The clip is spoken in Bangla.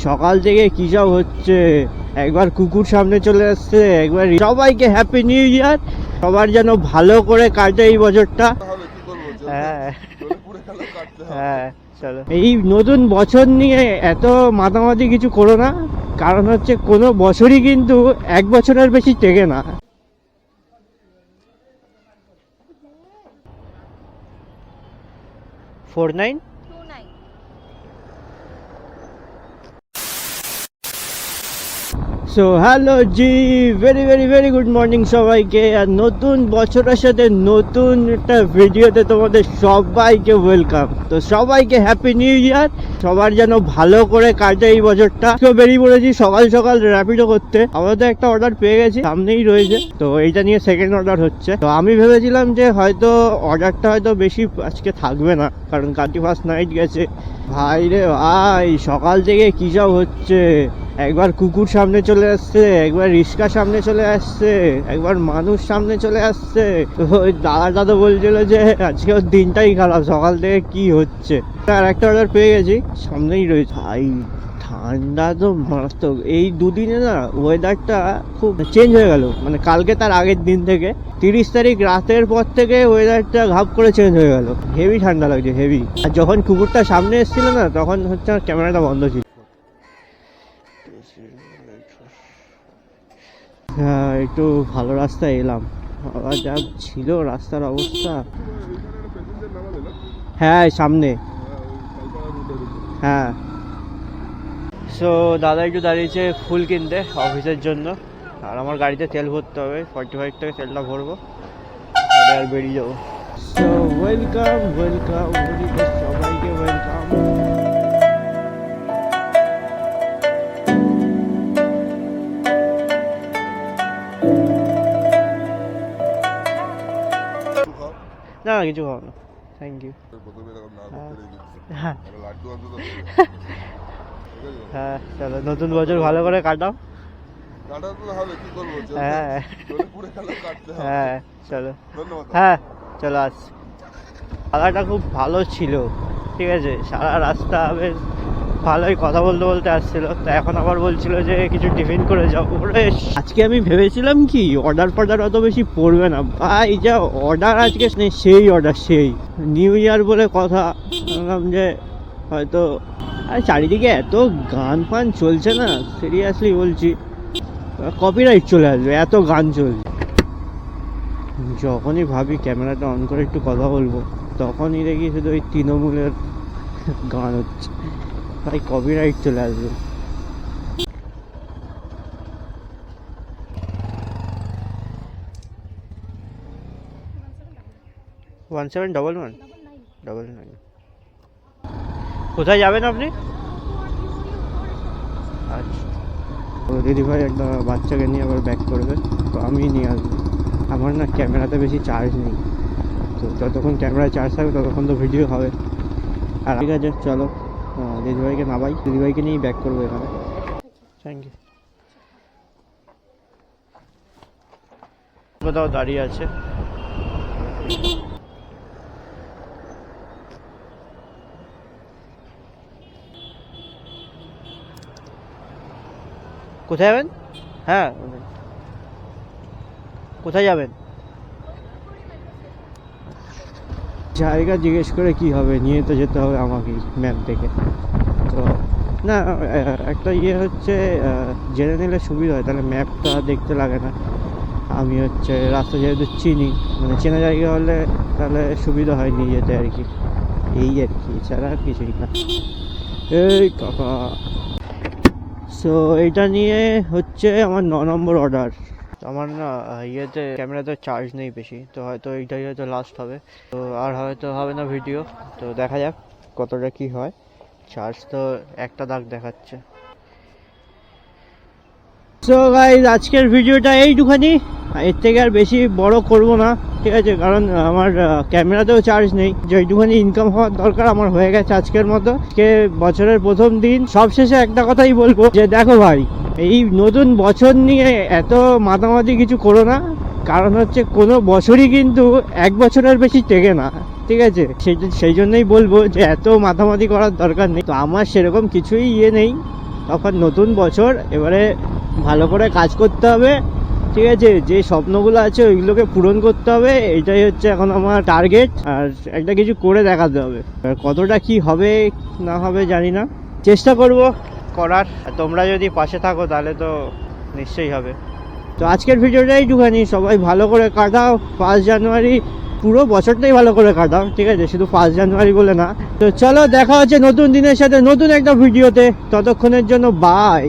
সকাল থেকে কি সব হচ্ছে, একবার কুকুর সামনে চলে আসছে, একবার সবাইকে হ্যাপি নিউ ইয়ার। সবার যেন ভালো করে কাটে এই বছরটা। হ্যাঁ হ্যাঁ চলো, এই নতুন বছর নিয়ে এত মাতামাতি কিছু করো না, কারণ হচ্ছে কোনো বছরই কিন্তু এক বছরের বেশি টেকে না। 4929। So hello ji, very very very good morning সবাইকে। আর নতুন বছরের সাথে নতুন একটা ভিডিওতে তোমাদের সবাইকে ওয়েলকাম। তো সবাইকে হ্যাপি নিউ ইয়ার। সবার যেন ভালো করে কাটে এই বছরটা। বেরিয়ে পড়েছি সকাল সকাল র্যাপিডো করতে। আমরা তো একটা অর্ডার পেয়ে গেছি, সামনেই রয়েছে। তো এইটা নিয়ে সেকেন্ড অর্ডার হচ্ছে। তো আমি ভেবেছিলাম যে হয়তো অর্ডারটা হয়তো বেশি আজকে থাকবে না, কারণ 31st নাইট গেছে। ভাই রে ভাই, সকাল থেকে কি সব হচ্ছে, একবার কুকুর সামনে চলে আসছে, একবার রিক্সা সামনে চলে আসছে, একবার মানুষ সামনে চলে আসছে। ওই দাদা তো বলছিল যে আজকে ওর দিনটাই খারাপ, সকাল থেকে কি হচ্ছে। আর একটা অর্ডার পেয়ে গেছি, সামনেই রয়েছে। ভাই ঠান্ডা তো মারাত্মক। এই দুদিনে না ওয়েদারটা খুব চেঞ্জ হয়ে গেল, মানে কালকে তার আগের দিন থেকে 30 তারিখ রাতের পর থেকে ওয়েদারটা ঘাপ করে চেঞ্জ হয়ে গেল। হেভি ঠান্ডা লাগছে, হেভি। আর যখন কুকুরটা সামনে এসেছিল না, তখন হচ্ছে আমার ক্যামেরাটা বন্ধ ছিল। হ্যাঁ, একটু ভালো রাস্তায় এলাম। আবার যা ছিল রাস্তার অবস্থা। হ্যাঁ সামনে, হ্যাঁ। সো দাদা একটু দাঁড়িয়েছে ফুল কিনতে অফিসের জন্য, আর আমার গাড়িতে তেল ভরতে হবে। 45 টাকা তেলটা ভরবো, আর বেরিয়ে যাবো। সো ওয়েলকাম ওয়েলকাম, সবাইকে ওয়েলকাম। না কিছু খাও না, থ্যাংক ইউ। হ্যাঁ চলো, নতুন বছর ভালো করে কাটাও। হ্যাঁ হ্যাঁ চলো, হ্যাঁ চলো আসছি। জায়গাটা খুব ভালো ছিল, ঠিক আছে, সারা রাস্তা বেশ ভালোই কথা বলতে বলতে আসছিল। তো এখন আবার বলছিল যে কিছু টিফিন করে যাবো। আজকে আমি ভেবেছিলাম কি অর্ডার ফর্ডার অত বেশি পড়বে না, ভাই যা অর্ডার আজকে সেই অর্ডার, সেই নিউ ইয়ার বলে কথা। ভাবলাম যে হয়তো, আর চারিদিকে এত গান ফান চলছে না, সিরিয়াসলি বলছি, কপিরাইট চলে আসবে, এত গান চলছে। যখনই ভাবি ক্যামেরাটা অন করে একটু কথা বলবো, তখনই দেখি শুধু ওই তৃণমূলের গান হচ্ছে, ভাই কপিরাইট চলে আসবে। ওয়ান 711 কোথায় যাবেন আপনি? আচ্ছা, দিদিভাই একটা বাচ্চাকে নিয়ে আবার ব্যাক করবে, তো আমি নিয়ে আসবো। আমার না ক্যামেরাতে বেশি চার্জ নেই, তো যতক্ষণ ক্যামেরায় চার্জ থাকবে ততক্ষণ তো ভিডিও হবে। আর ঠিক আছে চলো, দিদিভাইকে নামাই, দিদিভাইকে নিয়েই ব্যাক করবো এখানে। Thank you. কোথাও দাঁড়িয়ে আছে। কোথায় যাবেন? হ্যাঁ কোথায় যাবেন? জায়গা জিজ্ঞেস করে কি হবে, নিয়ে তো যেতে হবে আমাকেই ম্যাপ দেখে। তো না, একটা ইয়ে হচ্ছে, জেনে নিলে সুবিধা হয়, তাহলে ম্যাপটা দেখতে লাগে না। আমি হচ্ছে রাস্তা যেহেতু চিনি, মানে চেনা জায়গা হলে তাহলে সুবিধা হয় নিয়ে যেতে আর কি, এই আর কি, এছাড়া আর কিছুই না। এই কাকা, সো এটা নিয়ে হচ্ছে আমার 9 নম্বর অর্ডার। আমার না ইয়েতে ক্যামেরাতে চার্জ নেই বেশি, তো হয়তো এইটাই হয়তো লাস্ট হবে, তো আর হয়তো হবে না ভিডিও। তো দেখা যাক কতটা কি হয়। চার্জ তো একটা দাগ দেখাচ্ছে। সো গাইস, আজকের ভিডিওটা এইটুখানি, এর থেকে আর বেশি বড় করব না, ঠিক আছে, কারণ আমার ক্যামেরাতেও চার্জ নেই। যেইটুখানি ইনকাম হওয়ার দরকার আমার হয়ে গেছে আজকের মতো। কে বছরের প্রথম দিন, সবশেষে একটা কথাই বলবো যে দেখো ভাই, এই নতুন বছর নিয়ে এত মাতামাতি কিছু করো না, কারণ হচ্ছে কোনো বছরই কিন্তু এক বছরের বেশি টেকে না, ঠিক আছে। সেই জন্যই বলবো যে এত মাতামাতি করার দরকার নেই। তো আমার সেরকম কিছুই ইয়ে নেই, তখন নতুন বছর, এবারে ভালো করে কাজ করতে হবে, ঠিক আছে? যে স্বপ্নগুলো আছে ওইগুলোকে পূরণ করতে হবে, এটাই হচ্ছে এখন আমার টার্গেট। আর একটা কিছু করে দেখাতে হবে, আর কতটা কি হবে না হবে জানি না, চেষ্টা করব করার। আর তোমরা যদি পাশে থাকো তাহলে তো নিশ্চয়ই হবে। তো আজকের ভিডিওটা এইটুখানি, সবাই ভালো করে কাটাও 5 জানুয়ারি, পুরো বছরটাই ভালো করে কাটাও, ঠিক আছে? শুধু 5 জানুয়ারি বলে না। তো চলো দেখা হচ্ছে নতুন দিনের সাথে নতুন একটা ভিডিওতে, ততক্ষণের জন্য বাই।